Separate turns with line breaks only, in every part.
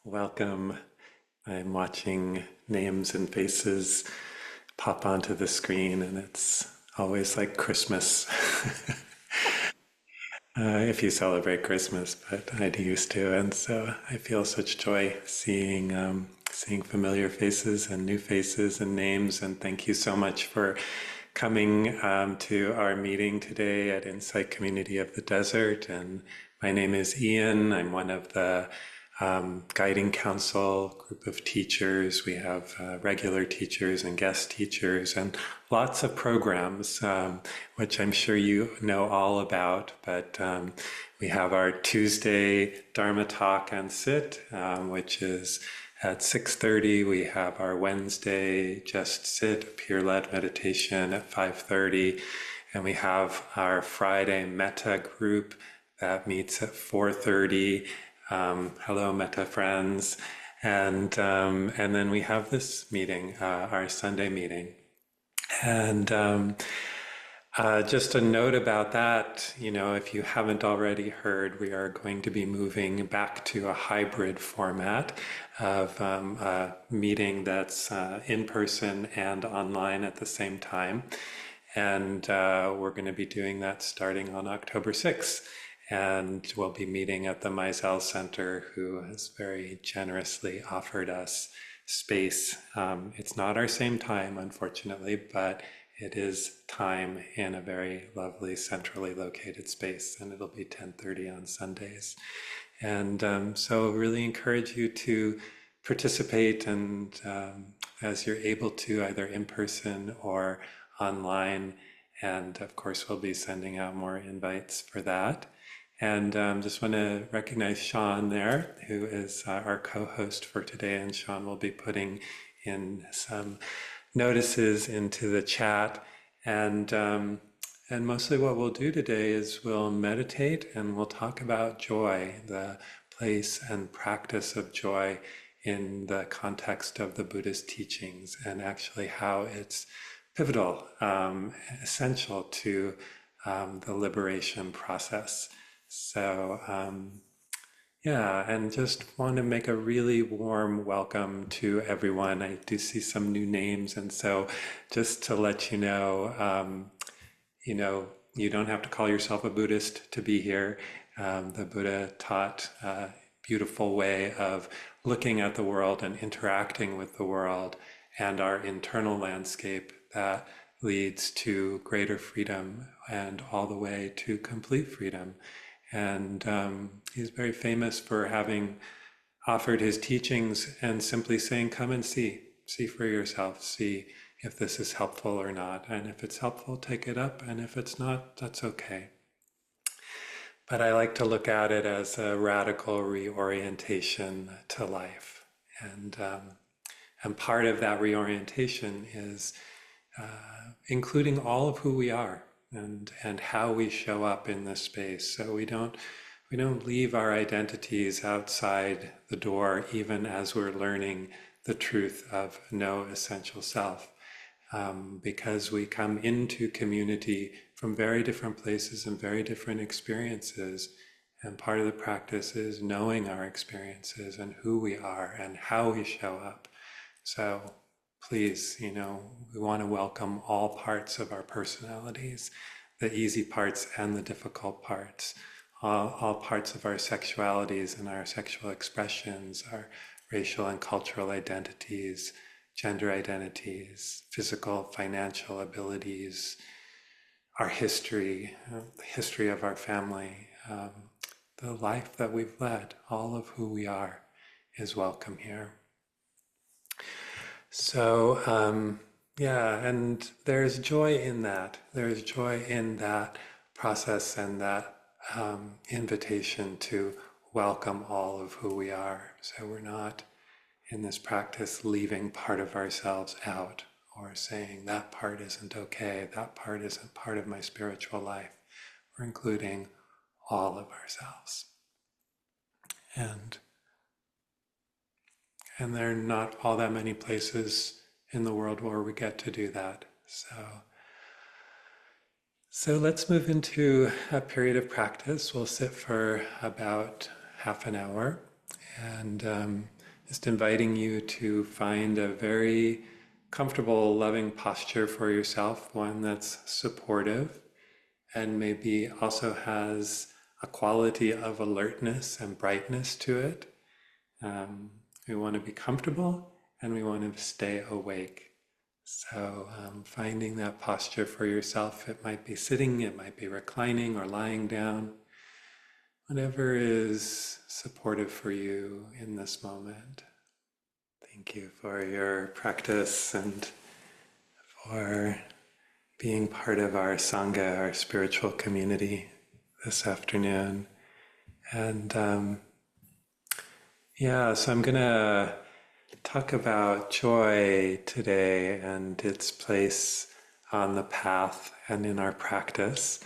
Welcome. I'm watching names and faces pop onto the screen, and it's always like Christmas. If you celebrate Christmas, but I used to, and so I feel such joy seeing familiar faces and new faces and names. And thank you so much for coming to our meeting today at Insight Community of the Desert. And my name is Ian. I'm one of the guiding council group of teachers. We have regular teachers and guest teachers and lots of programs, which I'm sure you know all about. But we have our Tuesday Dharma talk and sit, which is at 6:30. We have our Wednesday Just Sit, peer-led meditation at 5:30. And we have our Friday Metta group that meets at 4:30. Hello, Metta friends. And then we have this meeting, our Sunday meeting. And just a note about that, if you haven't already heard, we are going to be moving back to a hybrid format of a meeting that's in person and online at the same time. And we're going to be doing that starting on October 6th. And we'll be meeting at the Meisel Center, who has very generously offered us space. It's not our same time, unfortunately, but it is time in a very lovely centrally located space, and it'll be 10:30 on Sundays. And so really encourage you to participate, and as you're able to, either in person or online. And of course, we'll be sending out more invites for that. And just want to recognize Sean there, who is our co-host for today. And Sean will be putting in some notices into the chat. And mostly what we'll do today is we'll meditate and we'll talk about joy, the place and practice of joy in the context of the Buddhist teachings, and actually how it's pivotal, essential to the liberation process. So yeah, and just want to make a really warm welcome to everyone. I do see some new names, and so just to let you know, you don't have to call yourself a Buddhist to be here. The Buddha taught a beautiful way of looking at the world and interacting with the world and our internal landscape that leads to greater freedom and all the way to complete freedom. And he's very famous for having offered his teachings and simply saying, come and see for yourself, see if this is helpful or not. And if it's helpful, take it up. And if it's not, that's okay. But I like to look at it as a radical reorientation to life. And part of that reorientation is including all of who we are and how we show up in this space. So we don't leave our identities outside the door, even as we're learning the truth of no essential self, because we come into community from very different places and very different experiences. And part of the practice is knowing our experiences and who we are and how we show up. So please, we want to welcome all parts of our personalities, the easy parts and the difficult parts, all parts of our sexualities and our sexual expressions, our racial and cultural identities, gender identities, physical, financial abilities, our history, the history of our family, the life that we've led. All of who we are is welcome here. So yeah, and there's joy in that. There's joy in that process and that invitation to welcome all of who we are. So we're not in this practice leaving part of ourselves out or saying that part isn't okay, that part isn't part of my spiritual life. We're including all of ourselves. And there are not all that many places in the world where we get to do that. So let's move into a period of practice. We'll sit for about half an hour, And just inviting you to find a very comfortable, loving posture for yourself, one that's supportive and maybe also has a quality of alertness and brightness to it. We want to be comfortable and we want to stay awake. So finding that posture for yourself, it might be sitting, it might be reclining or lying down, whatever is supportive for you in this moment. Thank you for your practice and for being part of our sangha, our spiritual community this afternoon. And so I'm going to talk about joy today and its place on the path and in our practice.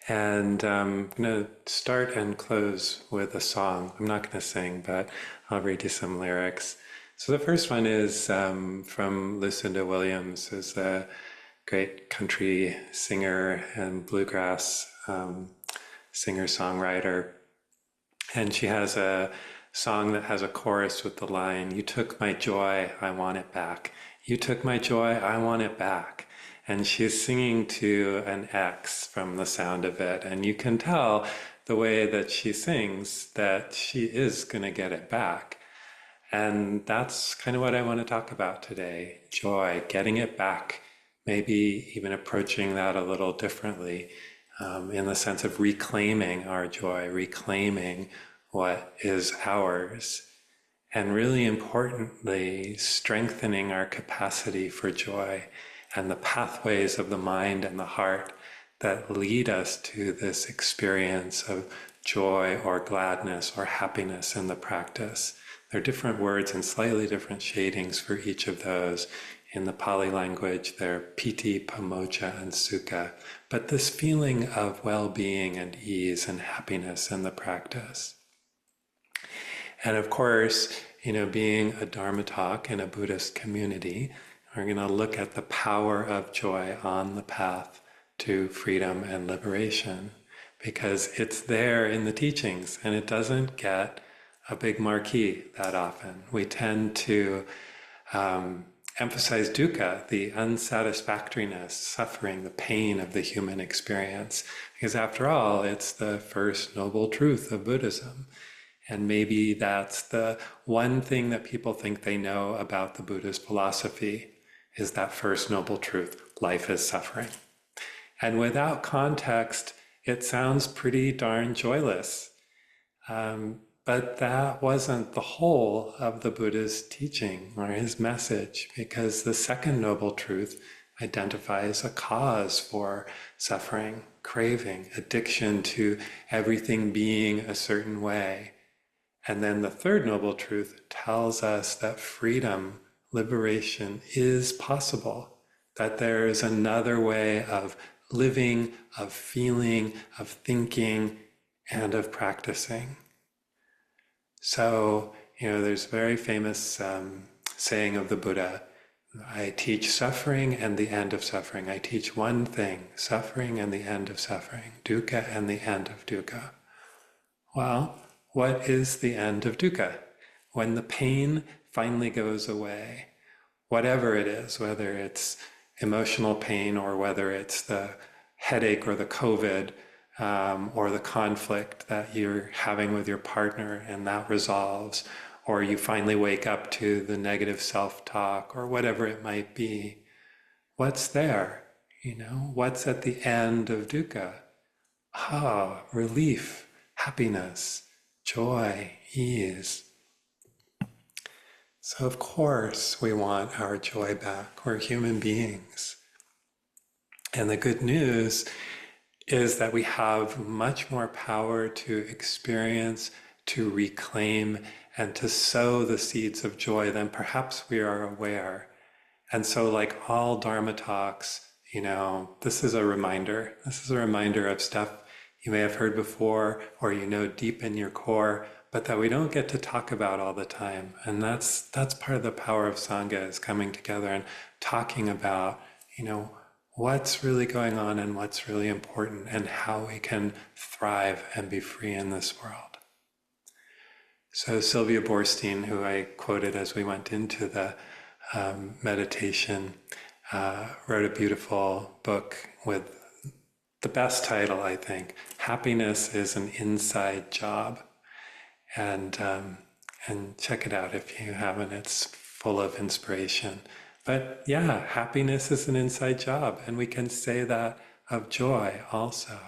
And I'm going to start and close with a song. I'm not going to sing, but I'll read you some lyrics. So the first one is from Lucinda Williams, who's a great country singer and bluegrass singer-songwriter. And she has a song that has a chorus with the line, "You took my joy, I want it back. You took my joy, I want it back." And she's singing to an ex from the sound of it. And you can tell the way that she sings that she is going to get it back. And that's kind of what I want to talk about today. Joy, getting it back, maybe even approaching that a little differently in the sense of reclaiming our joy, reclaiming what is ours, and really importantly, strengthening our capacity for joy and the pathways of the mind and the heart that lead us to this experience of joy or gladness or happiness in the practice. There are different words and slightly different shadings for each of those. In the Pali language, they're piti, pamoja, and sukha. But this feeling of well-being and ease and happiness in the practice. And of course, being a Dharma talk in a Buddhist community, we're going to look at the power of joy on the path to freedom and liberation, because it's there in the teachings and it doesn't get a big marquee that often. We tend to emphasize dukkha, the unsatisfactoriness, suffering, the pain of the human experience, because after all, it's the first noble truth of Buddhism. And maybe that's the one thing that people think they know about the Buddhist philosophy, is that first noble truth: life is suffering. And without context, it sounds pretty darn joyless. But that wasn't the whole of the Buddha's teaching or his message, because the second noble truth identifies a cause for suffering, craving, addiction to everything being a certain way. And then the third noble truth tells us that freedom, liberation is possible, that there is another way of living, of feeling, of thinking, and of practicing. So, there's a very famous saying of the Buddha, "I teach suffering and the end of suffering. I teach one thing, suffering and the end of suffering, dukkha and the end of dukkha." Well, what is the end of dukkha? When the pain finally goes away, whatever it is, whether it's emotional pain or whether it's the headache or the COVID or the conflict that you're having with your partner and that resolves, or you finally wake up to the negative self-talk or whatever it might be, what's there? What's at the end of dukkha? Relief, happiness, joy, ease. So of course we want our joy back. We're human beings. And the good news is that we have much more power to experience, to reclaim, and to sow the seeds of joy than perhaps we are aware. And so, like all Dharma talks, this is a reminder. This is a reminder of stuff you may have heard before or deep in your core, but that we don't get to talk about all the time. And that's part of the power of sangha, is coming together and talking about, what's really going on and what's really important and how we can thrive and be free in this world. So Sylvia Boorstein, who I quoted as we went into the meditation, wrote a beautiful book with the best title, I think, Happiness is an Inside Job. And check it out if you haven't. It's full of inspiration. But yeah, happiness is an inside job, and we can say that of joy also.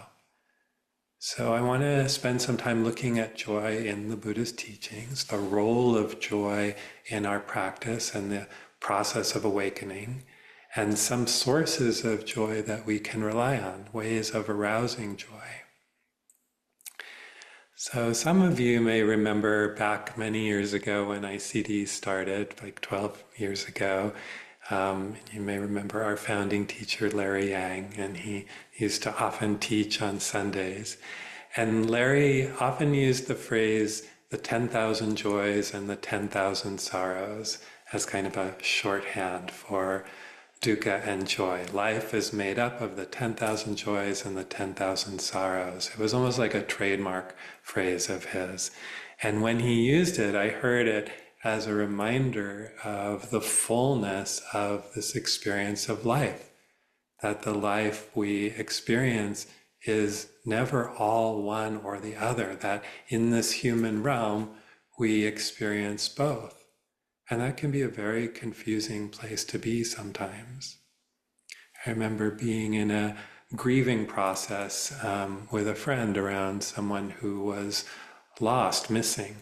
So I want to spend some time looking at joy in the Buddha's teachings, the role of joy in our practice and the process of awakening, and some sources of joy that we can rely on, ways of arousing joy. So some of you may remember back many years ago when ICD started, like 12 years ago. You may remember our founding teacher, Larry Yang, and he used to often teach on Sundays. And Larry often used the phrase, the 10,000 joys and the 10,000 sorrows, as kind of a shorthand for dukkha and joy. Life is made up of the 10,000 joys and the 10,000 sorrows. It was almost like a trademark phrase of his. And when he used it, I heard it as a reminder of the fullness of this experience of life, that the life we experience is never all one or the other, that in this human realm we experience both. And that can be a very confusing place to be sometimes. I remember being in a grieving process with a friend around someone who was lost, missing.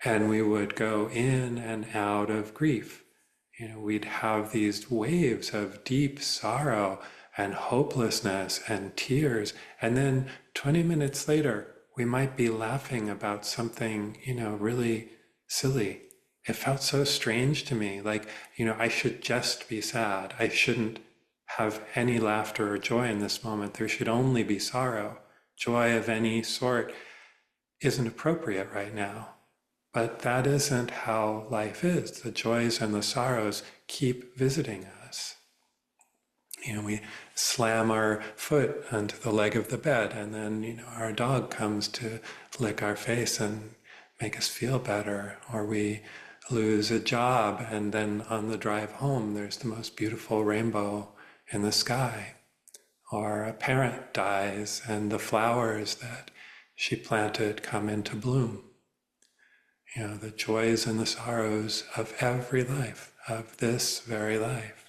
And we would go in and out of grief. We'd have these waves of deep sorrow and hopelessness and tears. And then 20 minutes later, we might be laughing about something, really silly. It felt so strange to me, like, I should just be sad. I shouldn't have any laughter or joy in this moment. There should only be sorrow. Joy of any sort isn't appropriate right now. But that isn't how life is. The joys and the sorrows keep visiting us. We slam our foot onto the leg of the bed, and then, our dog comes to lick our face and make us feel better. Or we lose a job, and then on the drive home, there's the most beautiful rainbow in the sky. Or a parent dies, and the flowers that she planted come into bloom. The joys and the sorrows of every life, of this very life.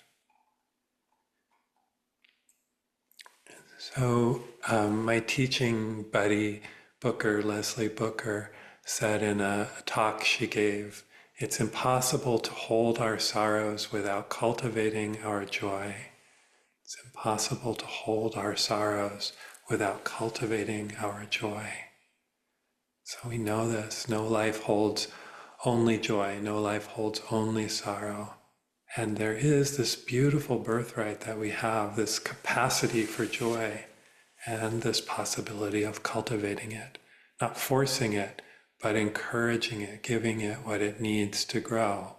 So my teaching buddy, Leslie Booker, said in a talk she gave, it's impossible to hold our sorrows without cultivating our joy. It's impossible to hold our sorrows without cultivating our joy. So we know this. No life holds only joy. No life holds only sorrow. And there is this beautiful birthright that we have, this capacity for joy and this possibility of cultivating it, not forcing it, but encouraging it, giving it what it needs to grow.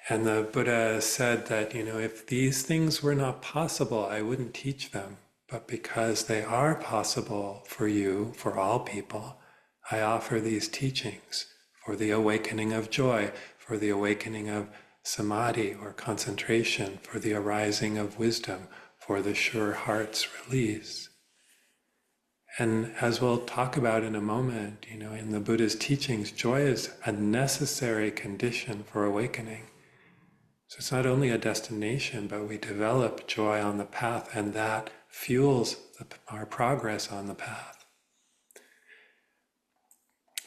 And the Buddha said that, if these things were not possible, I wouldn't teach them. But because they are possible for you, for all people, I offer these teachings for the awakening of joy, for the awakening of samadhi or concentration, for the arising of wisdom, for the sure heart's release. And as we'll talk about in a moment, in the Buddha's teachings, joy is a necessary condition for awakening. So it's not only a destination, but we develop joy on the path, and that fuels our progress on the path.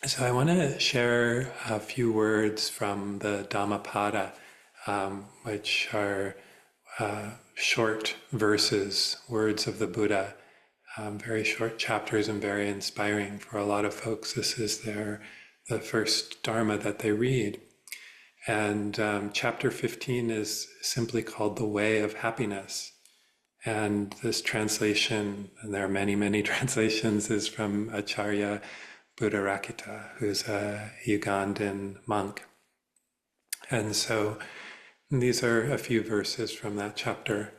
So I want to share a few words from the Dhammapada, which are short verses, words of the Buddha, very short chapters and very inspiring for a lot of folks. This is the first Dharma that they read. And chapter 15 is simply called The Way of Happiness. And this translation, and there are many, many translations, is from Acharya Buddharakkhita, who's a Ugandan monk. And so these are a few verses from that chapter.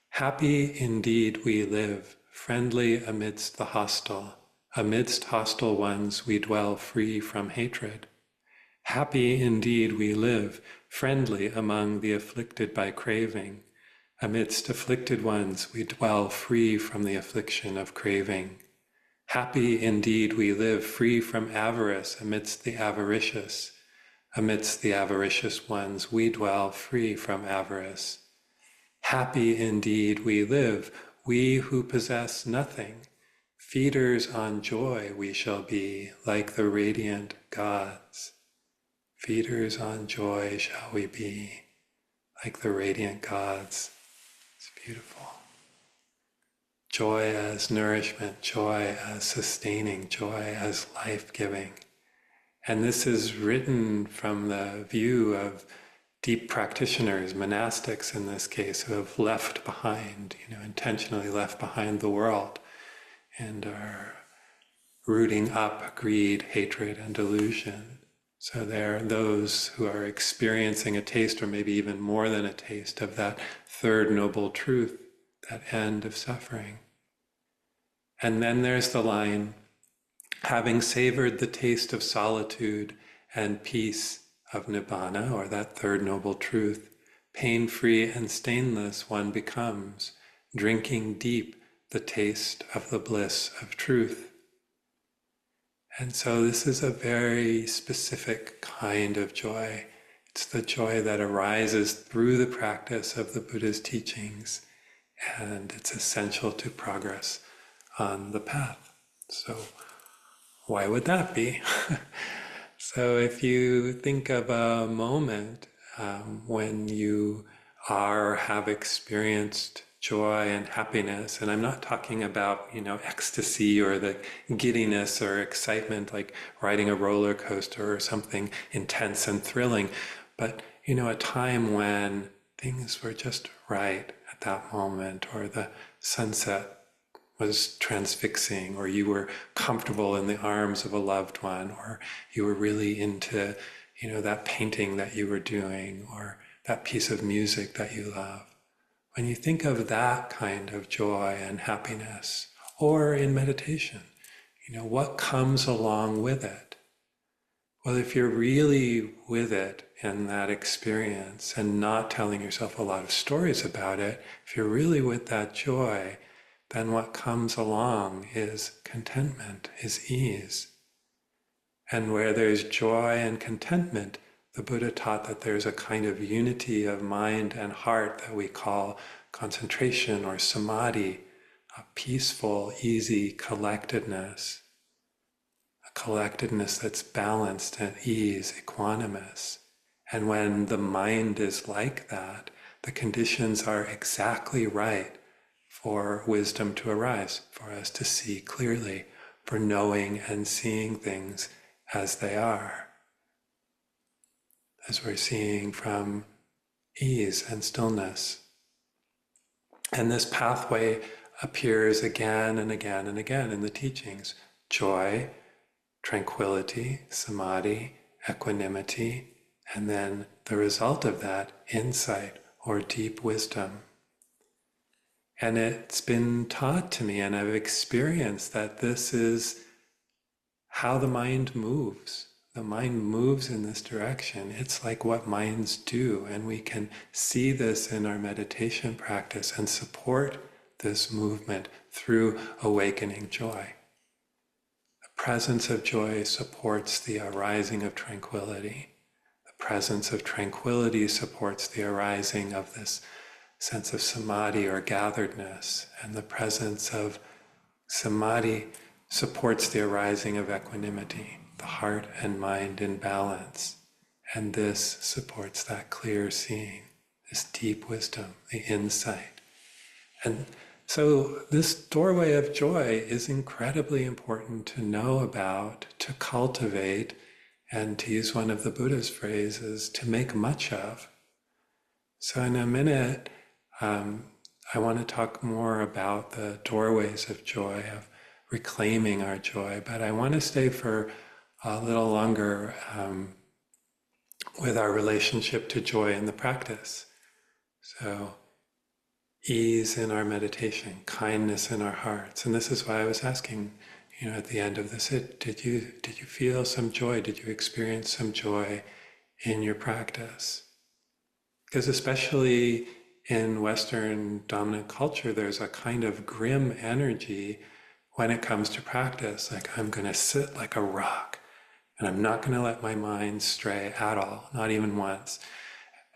Happy indeed we live, friendly amidst the hostile, Amidst hostile ones we dwell free from hatred. Happy indeed we live, friendly among the afflicted by craving. Amidst afflicted ones we dwell free from the affliction of craving. Happy indeed we live, free from avarice amidst the avaricious. Amidst the avaricious ones we dwell free from avarice. Happy indeed we live, we who possess nothing. Feeders on joy we shall be, like the radiant gods. Feeders on joy shall we be, like the radiant gods. It's beautiful. Joy as nourishment, joy as sustaining, joy as life-giving. And this is written from the view of deep practitioners, monastics in this case, who have left behind, intentionally left behind the world and are rooting up greed, hatred, and delusion. So there are those who are experiencing a taste, or maybe even more than a taste, of that third noble truth, that end of suffering. And then there's the line, having savored the taste of solitude and peace of nibbana, or that third noble truth, pain-free and stainless one becomes, drinking deep the taste of the bliss of truth. And so this is a very specific kind of joy. It's the joy that arises through the practice of the Buddha's teachings, and it's essential to progress on the path. So why would that be? So if you think of a moment when you are or have experienced joy and happiness, and I'm not talking about, ecstasy or the giddiness or excitement like riding a roller coaster or something intense and thrilling, but, a time when things were just right at that moment, or the sunset was transfixing, or you were comfortable in the arms of a loved one, or you were really into, that painting that you were doing, or that piece of music that you love. When you think of that kind of joy and happiness, or in meditation, what comes along with it? Well, if you're really with it in that experience and not telling yourself a lot of stories about it, if you're really with that joy, then what comes along is contentment, is ease. And where there's joy and contentment, the Buddha taught that there's a kind of unity of mind and heart that we call concentration or samadhi, a peaceful, easy collectedness, a collectedness that's balanced at ease, equanimous. And when the mind is like that, the conditions are exactly right for wisdom to arise, for us to see clearly, for knowing and seeing things as they are, as we're seeing from ease and stillness. And this pathway appears again and again and again in the teachings. Joy, tranquility, samadhi, equanimity, and then the result of that, insight or deep wisdom. And it's been taught to me, and I've experienced that this is how the mind moves. The mind moves in this direction. It's like what minds do, and we can see this in our meditation practice and support this movement through awakening joy. The presence of joy supports the arising of tranquility. The presence of tranquility supports the arising of this sense of samadhi or gatheredness, and the presence of samadhi supports the arising of equanimity, the heart and mind in balance. And this supports that clear seeing, this deep wisdom, the insight. And so this doorway of joy is incredibly important to know about, to cultivate, and to use one of the Buddha's phrases, to make much of. So in a minute, I want to talk more about the doorways of joy, of reclaiming our joy, but I want to stay for a little longer with our relationship to joy in the practice. So ease in our meditation, kindness in our hearts. And this is why I was asking, at the end of the sit, did you feel some joy? Did you experience some joy in your practice? Because especially in Western dominant culture, there's a kind of grim energy when it comes to practice. Like, I'm going to sit like a rock, and I'm not going to let my mind stray at all, not even once.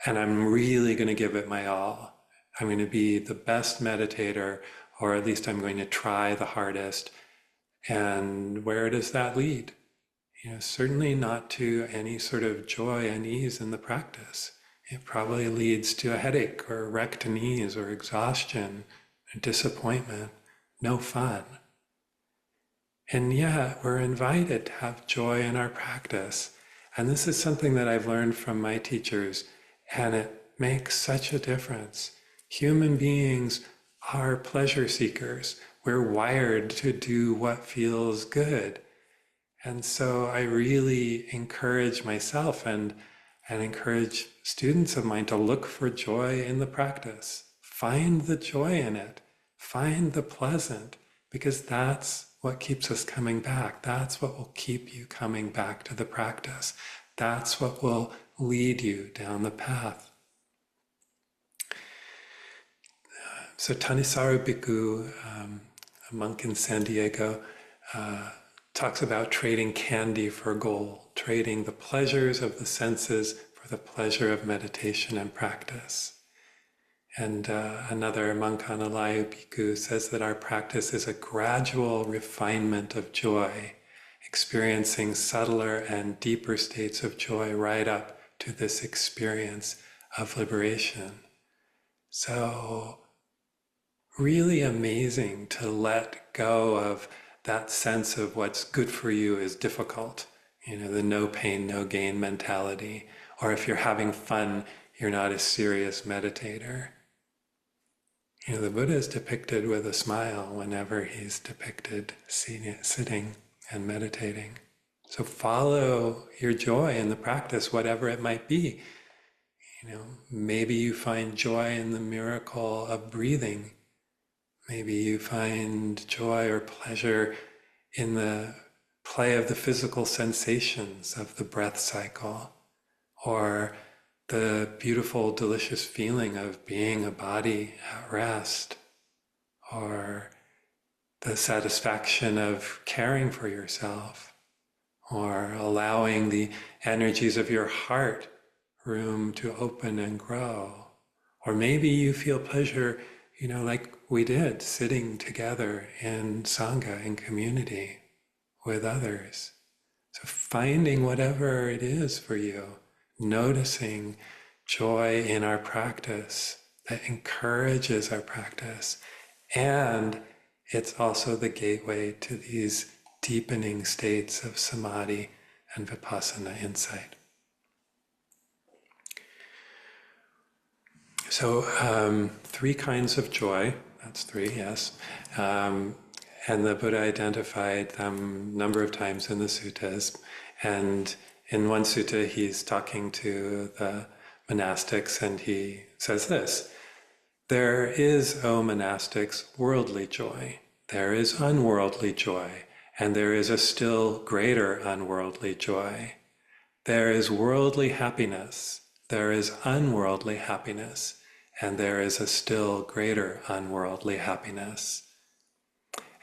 And I'm really going to give it my all. I'm going to be the best meditator, or at least I'm going to try the hardest. And where does that lead? Certainly not to any sort of joy and ease in the practice. It probably leads to a headache or wrecked knees or exhaustion or disappointment, no fun. And yet we're invited to have joy in our practice. And this is something that I've learned from my teachers, and it makes such a difference. Human beings are pleasure seekers. We're wired to do what feels good. And so I really encourage myself and encourage students of mine to look for joy in the practice. Find the joy in it. Find the pleasant, because that's what keeps us coming back. That's what will keep you coming back to the practice. That's what will lead you down the path. So Tanisaru Bhikkhu, a monk in San Diego, talks about trading candy for gold, trading the pleasures of the senses for the pleasure of meditation and practice. And another monk, Analayu Bhikkhu, says that our practice is a gradual refinement of joy, experiencing subtler and deeper states of joy right up to this experience of liberation. So really amazing to let go of that sense of what's good for you is difficult, the no pain, no gain mentality. Or if you're having fun, you're not a serious meditator. The Buddha is depicted with a smile whenever he's depicted sitting and meditating. So follow your joy in the practice, whatever it might be. Maybe you find joy in the miracle of breathing. Maybe you find joy or pleasure in the play of the physical sensations of the breath cycle, or the beautiful, delicious feeling of being a body at rest, or the satisfaction of caring for yourself, or allowing the energies of your heart room to open and grow. Or maybe you feel pleasure, like we did, sitting together in sangha, in community with others. So finding whatever it is for you, noticing joy in our practice that encourages our practice. And it's also the gateway to these deepening states of samadhi and vipassana insight. So 3 kinds of joy, that's 3, yes. And the Buddha identified them a number of times in the suttas. And in one sutta, he's talking to the monastics, and he says this: there is, O monastics, worldly joy. There is unworldly joy, and there is a still greater unworldly joy. There is worldly happiness, there is unworldly happiness, and there is a still greater unworldly happiness.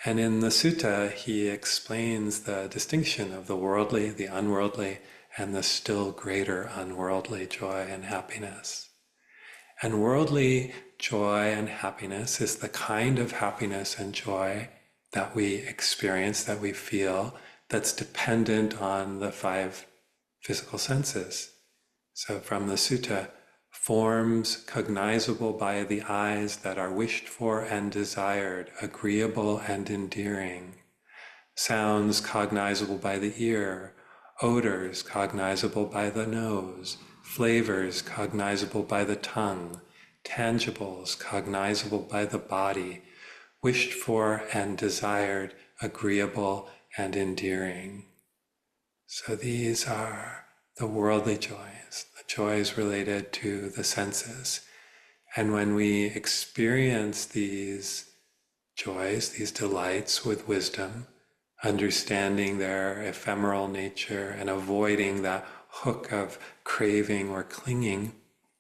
And in the sutta, he explains the distinction of the worldly, the unworldly, and the still greater unworldly joy and happiness. And worldly joy and happiness is the kind of happiness and joy that we experience, that we feel, that's dependent on the 5 physical senses. So from the sutta, forms cognizable by the eyes that are wished for and desired, agreeable and endearing. Sounds cognizable by the ear, odors cognizable by the nose, flavors cognizable by the tongue, tangibles cognizable by the body, wished for and desired, agreeable and endearing. So these are the worldly joys, the joys related to the senses. And when we experience these joys, these delights with wisdom, understanding their ephemeral nature and avoiding that hook of craving or clinging,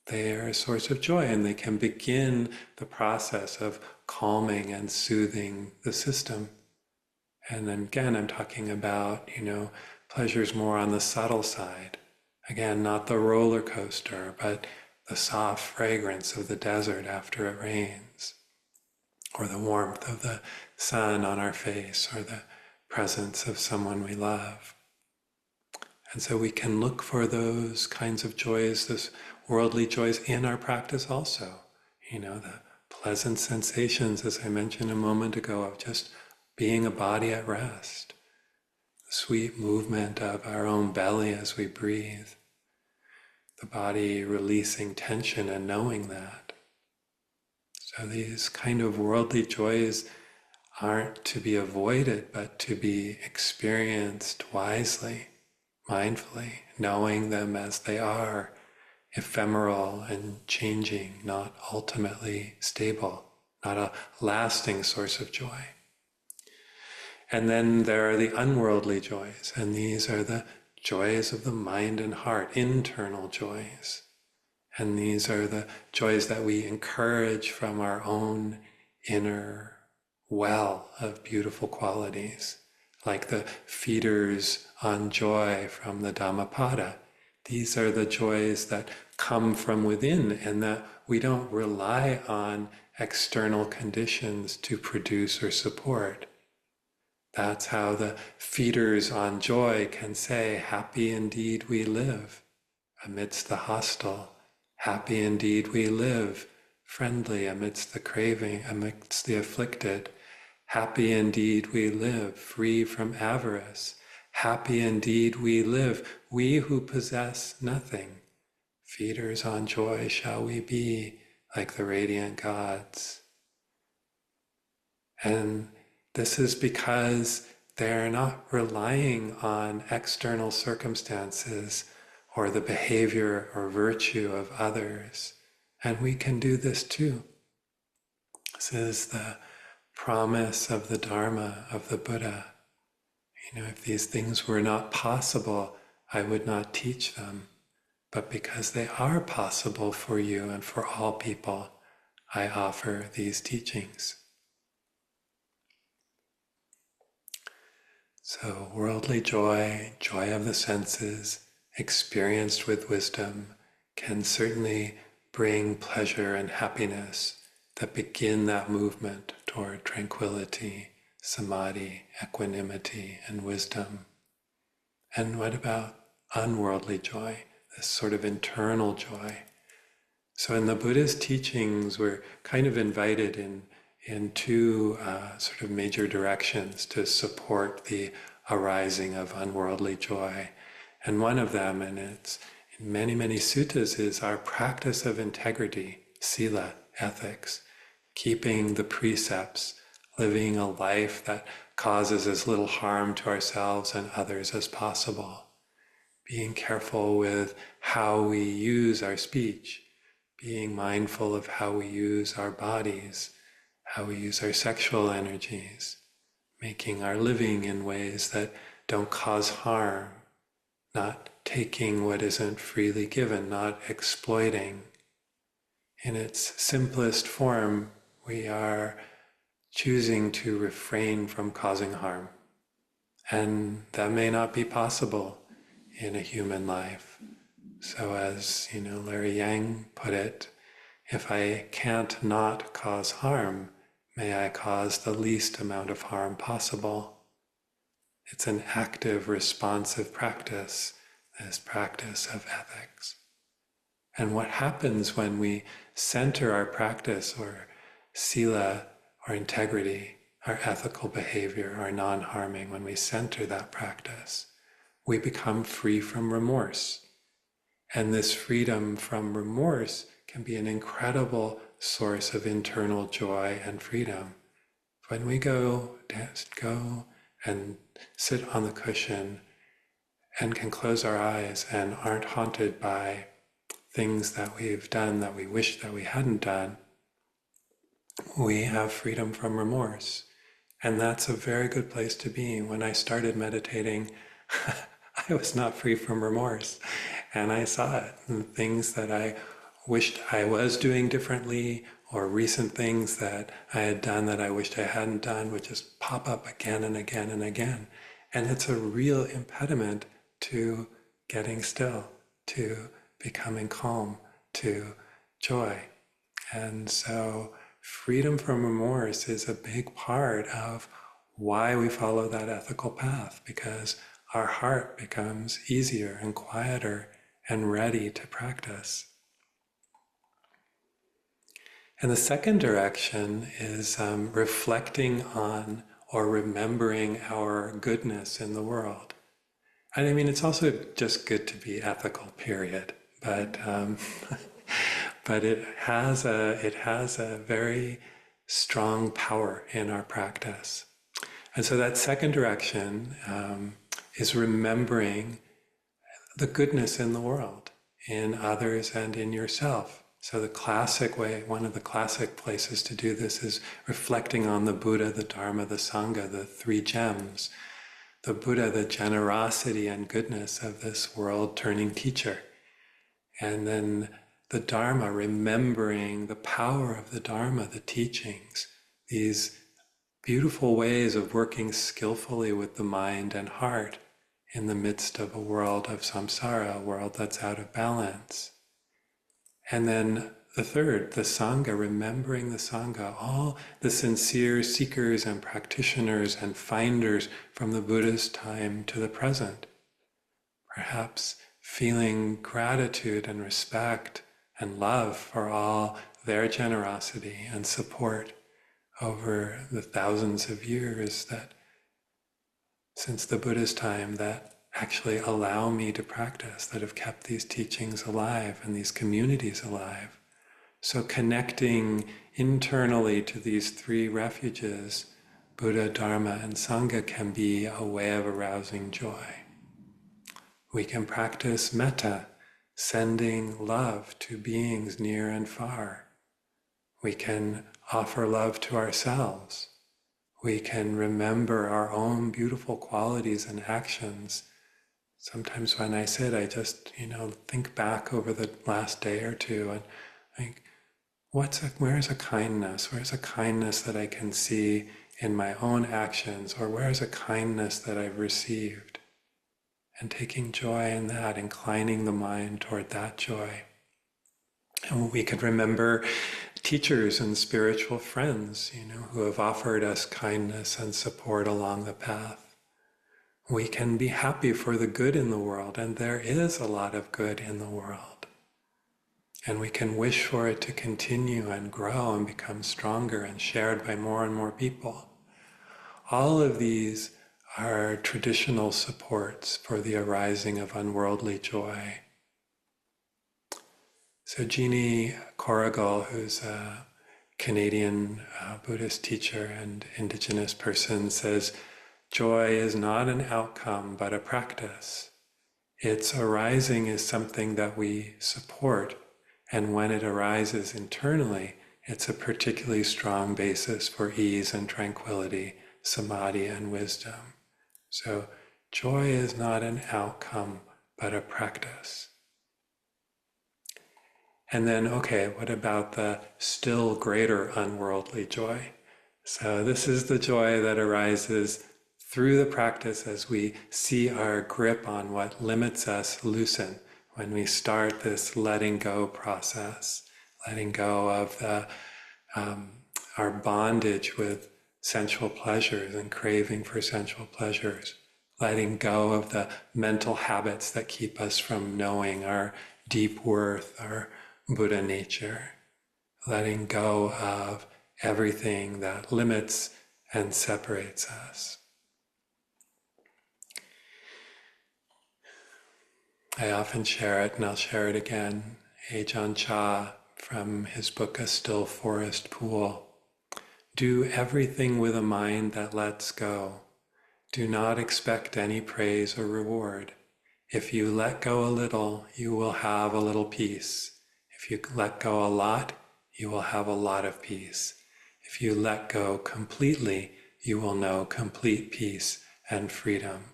they are a source of joy, and they can begin the process of calming and soothing the system. And then again, I'm talking about, pleasures more on the subtle side. Again, not the roller coaster, but the soft fragrance of the desert after it rains, or the warmth of the sun on our face, or the presence of someone we love. And so we can look for those kinds of joys, those worldly joys in our practice also. The pleasant sensations, as I mentioned a moment ago, of just being a body at rest. The sweet movement of our own belly as we breathe. The body releasing tension and knowing that. So these kind of worldly joys aren't to be avoided, but to be experienced wisely, mindfully, knowing them as they are, ephemeral and changing, not ultimately stable, not a lasting source of joy. And then there are the unworldly joys, and these are the joys of the mind and heart, internal joys. And these are the joys that we encourage from our own inner well of beautiful qualities, like the feeders on joy from the Dhammapada. These are the joys that come from within, and that we don't rely on external conditions to produce or support. That's how the feeders on joy can say, happy indeed we live amidst the hostile. Happy indeed we live, friendly amidst the craving, amidst the afflicted. Happy indeed we live, free from avarice. Happy indeed we live, we who possess nothing. Feeders on joy shall we be, like the radiant gods. And this is because they're not relying on external circumstances or the behavior or virtue of others. And we can do this too. This is the promise of the Dharma of the Buddha. If these things were not possible, I would not teach them. But because they are possible for you and for all people, I offer these teachings. So worldly joy, joy of the senses, experienced with wisdom, can certainly bring pleasure and happiness that begin that movement toward tranquility, samadhi, equanimity, and wisdom. And what about unworldly joy, this sort of internal joy? So in the Buddha's teachings, we're kind of invited in two sort of major directions to support the arising of unworldly joy. And one of them, and it's in many, many suttas, is our practice of integrity, sila, ethics, keeping the precepts, living a life that causes as little harm to ourselves and others as possible, being careful with how we use our speech, being mindful of how we use our bodies, how we use our sexual energies, making our living in ways that don't cause harm, not taking what isn't freely given, not exploiting. In its simplest form, we are choosing to refrain from causing harm. And that may not be possible in a human life. So as, Larry Yang put it, if I can't not cause harm, may I cause the least amount of harm possible. It's an active, responsive practice, this practice of ethics. And what happens when we center our practice, or sila, or integrity, our ethical behavior, our non-harming, when we center that practice, we become free from remorse. And this freedom from remorse can be an incredible source of internal joy and freedom. When we go and sit on the cushion and can close our eyes and aren't haunted by things that we've done that we wish that we hadn't done, we have freedom from remorse. And that's a very good place to be. When I started meditating, I was not free from remorse. And I saw it. And things that I wished I was doing differently, or recent things that I had done that I wished I hadn't done, would just pop up again and again and again. And it's a real impediment to getting still, to becoming calm, to joy. And so freedom from remorse is a big part of why we follow that ethical path, because our heart becomes easier and quieter and ready to practice. And the second direction is reflecting on or remembering our goodness in the world. And I mean, it's also just good to be ethical, period. But but it has a very strong power in our practice. And so that second direction is remembering the goodness in the world, in others and in yourself. So the classic way, one of the classic places to do this is reflecting on the Buddha, the Dharma, the Sangha, the three gems. The Buddha, the generosity and goodness of this world-turning teacher. And then the Dharma, remembering the power of the Dharma, the teachings, these beautiful ways of working skillfully with the mind and heart in the midst of a world of samsara, a world that's out of balance. And then the third, the Sangha, remembering the Sangha, all the sincere seekers and practitioners and finders from the Buddha's time to the present. Perhaps feeling gratitude and respect and love for all their generosity and support over the thousands of years that since the Buddha's time that actually allow me to practice, that have kept these teachings alive and these communities alive. So connecting internally to these three refuges, Buddha, Dharma, and Sangha, can be a way of arousing joy. We can practice metta, sending love to beings near and far. We can offer love to ourselves. We can remember our own beautiful qualities and actions. Sometimes when I sit, I just, think back over the last day or two and think, where's a kindness? Where's a kindness that I can see in my own actions? Or where's a kindness that I've received? And taking joy in that, inclining the mind toward that joy. And we could remember teachers and spiritual friends, who have offered us kindness and support along the path. We can be happy for the good in the world, and there is a lot of good in the world. And we can wish for it to continue and grow and become stronger and shared by more and more people. All of these are traditional supports for the arising of unworldly joy. So Jeannie Corrigal, who's a Canadian Buddhist teacher and indigenous person, says, joy is not an outcome, but a practice. Its arising is something that we support, and when it arises internally, it's a particularly strong basis for ease and tranquility, samadhi and wisdom. So joy is not an outcome, but a practice. And then, what about the still greater unworldly joy? So this is the joy that arises through the practice as we see our grip on what limits us loosen, when we start this letting go process, letting go of our bondage with sensual pleasures and craving for sensual pleasures, letting go of the mental habits that keep us from knowing our deep worth, our Buddha nature, letting go of everything that limits and separates us. I often share it, and I'll share it again. Ajahn Chah, from his book A Still Forest Pool. Do everything with a mind that lets go. Do not expect any praise or reward. If you let go a little, you will have a little peace. If you let go a lot, you will have a lot of peace. If you let go completely, you will know complete peace and freedom.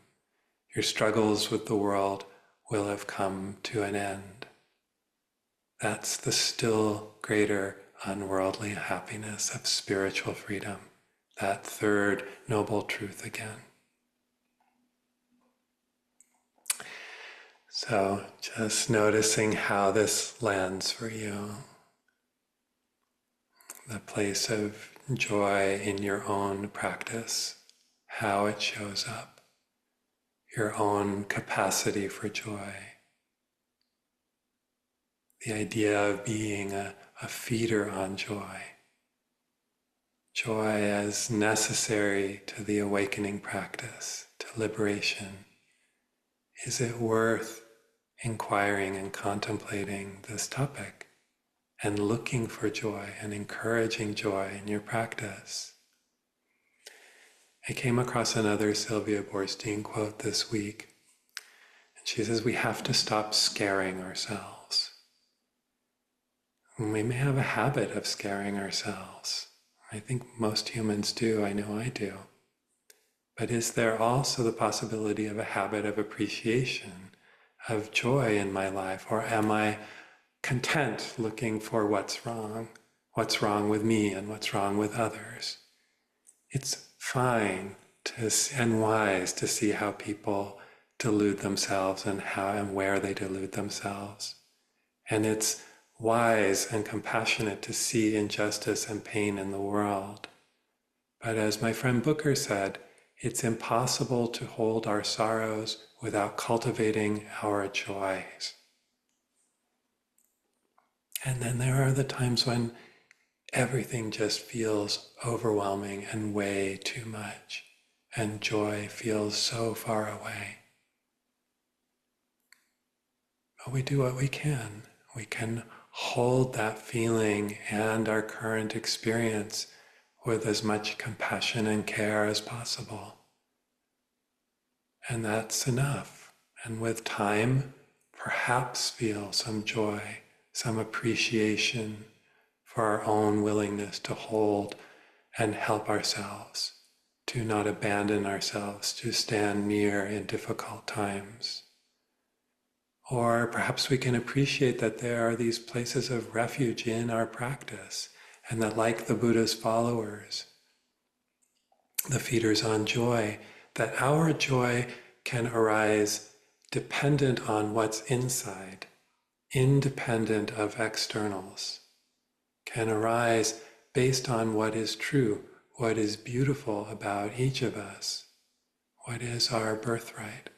Your struggles with the world will have come to an end. That's the still greater unworldly happiness of spiritual freedom, that third noble truth again. So just noticing how this lands for you, the place of joy in your own practice, how it shows up, your own capacity for joy. The idea of being a feeder on joy. Joy as necessary to the awakening practice, to liberation. Is it worth inquiring and contemplating this topic and looking for joy and encouraging joy in your practice? I came across another Sylvia Boorstein quote this week, and she says, we have to stop scaring ourselves. And we may have a habit of scaring ourselves. I think most humans do, I know I do. But is there also the possibility of a habit of appreciation, of joy in my life? Or am I content looking for what's wrong with me and what's wrong with others? It's fine and wise to see how people delude themselves and how and where they delude themselves. And it's wise and compassionate to see injustice and pain in the world. But as my friend Booker said, it's impossible to hold our sorrows without cultivating our joys. And then there are the times when everything just feels overwhelming and way too much, and joy feels so far away. But we do what we can. We can hold that feeling and our current experience with as much compassion and care as possible. And that's enough. And with time, perhaps feel some joy, some appreciation for our own willingness to hold and help ourselves, to not abandon ourselves, to stand near in difficult times. Or perhaps we can appreciate that there are these places of refuge in our practice, and that like the Buddha's followers, the feeders on joy, that our joy can arise dependent on what's inside, independent of externals, can arise based on what is true, what is beautiful about each of us, what is our birthright,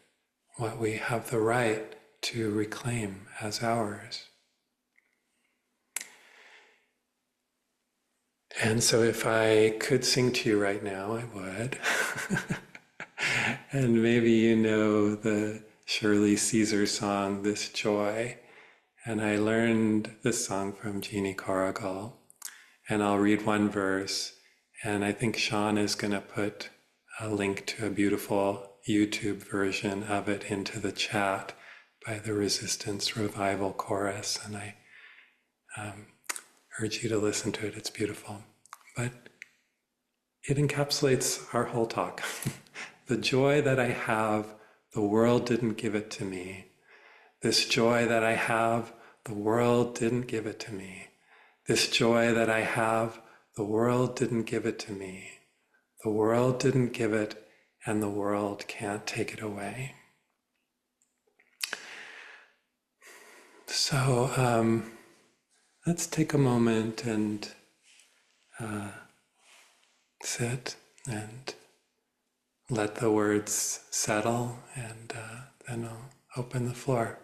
what we have the right to reclaim as ours. And so if I could sing to you right now, I would. And maybe you know the Shirley Caesar song, This Joy. And I learned this song from Jeannie Corrigal. And I'll read one verse. And I think Sean is going to put a link to a beautiful YouTube version of it into the chat by the Resistance Revival Chorus. And I urge you to listen to it. It's beautiful. But it encapsulates our whole talk. The joy that I have, the world didn't give it to me. This joy that I have, the world didn't give it to me. This joy that I have, the world didn't give it to me. The world didn't give it, and the world can't take it away. So let's take a moment and sit and let the words settle, and then I'll open the floor.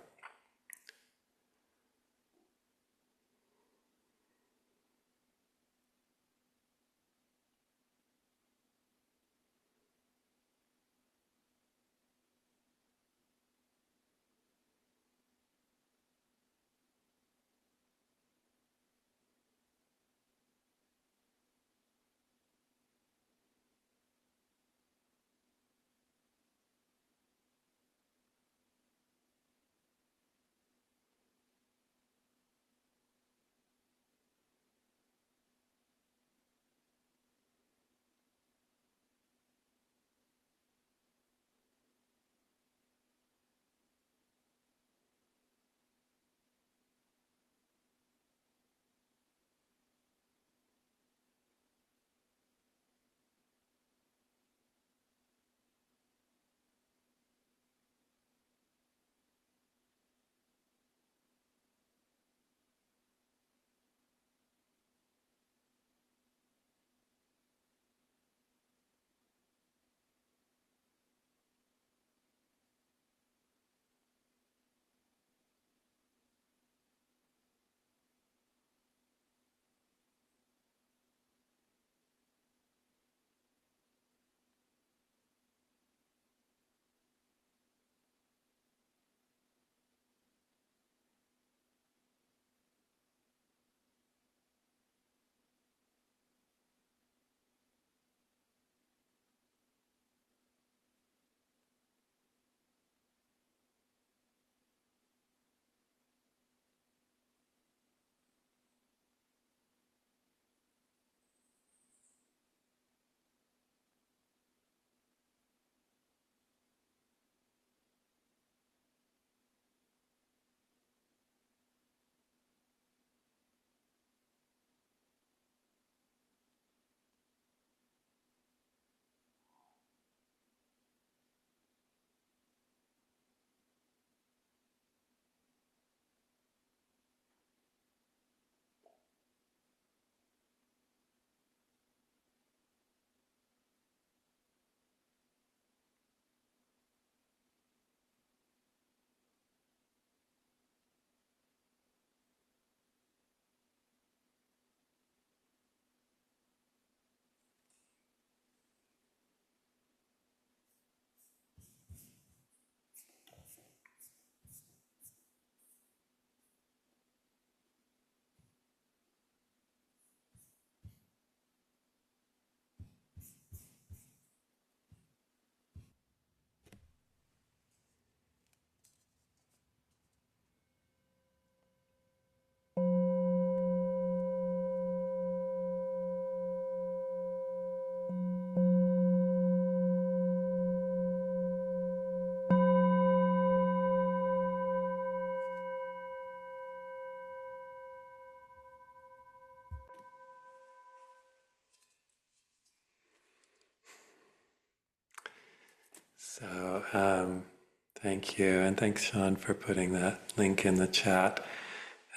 So thank you, and thanks, Sean, for putting that link in the chat.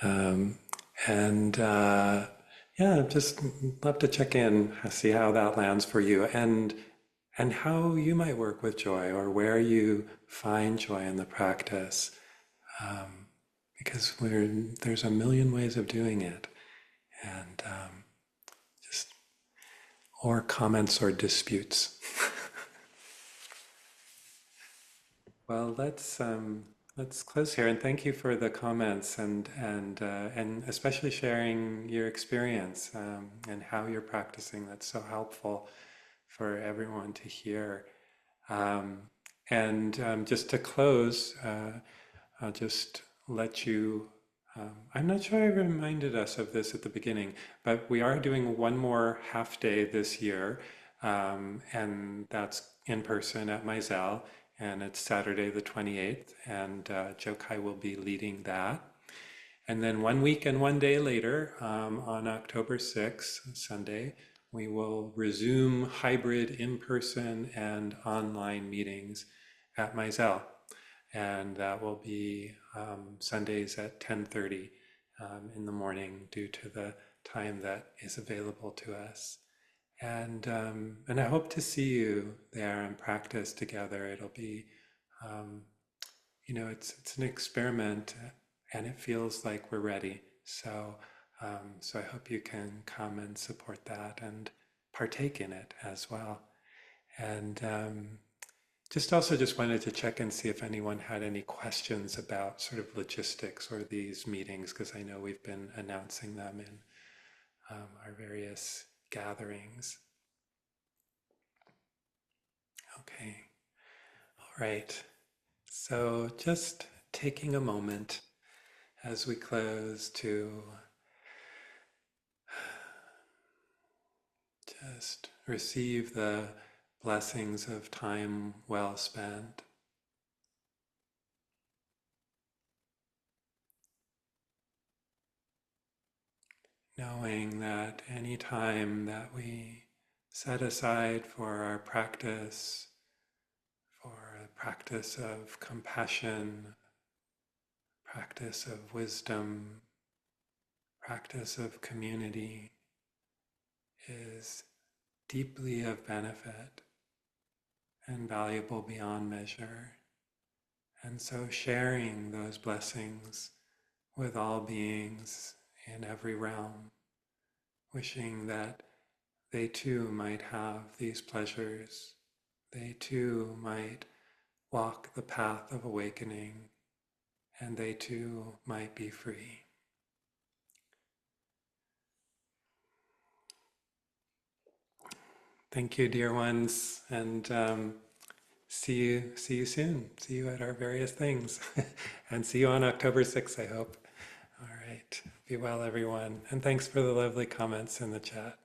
Um, and yeah, just love to check in, see how that lands for you, and how you might work with joy, or where you find joy in the practice, because there's a million ways of doing it, and just or comments or disputes. Well, let's close here, and thank you for the comments and especially sharing your experience and how you're practicing. That's so helpful for everyone to hear. Um, and just to close, I'll just let you. I'm not sure I reminded us of this at the beginning, but we are doing one more half day this year, and that's in person at Maisel, and it's Saturday the 28th, and Joe Kai will be leading that. And then 1 week and 1 day later, on October 6th, Sunday, we will resume hybrid in-person and online meetings at Maisel. And that will be Sundays at 10:30 in the morning due to the time that is available to us. And I hope to see you there and practice together. It'll be, um, it's an experiment, and it feels like we're ready. So I hope you can come and support that and partake in it as well. And just wanted to check and see if anyone had any questions about sort of logistics or these meetings, because I know we've been announcing them in our various gatherings. Okay, all right. So just taking a moment as we close to just receive the blessings of time well spent. Knowing that any time that we set aside for our practice, for a practice of compassion, practice of wisdom, practice of community, is deeply of benefit and valuable beyond measure. And so sharing those blessings with all beings in every realm, wishing that they too might have these pleasures, they too might walk the path of awakening, and they too might be free. Thank you, dear ones, and see you soon. See you at our various things, and see you on October 6th, I hope. All right, be well, everyone, and thanks for the lovely comments in the chat.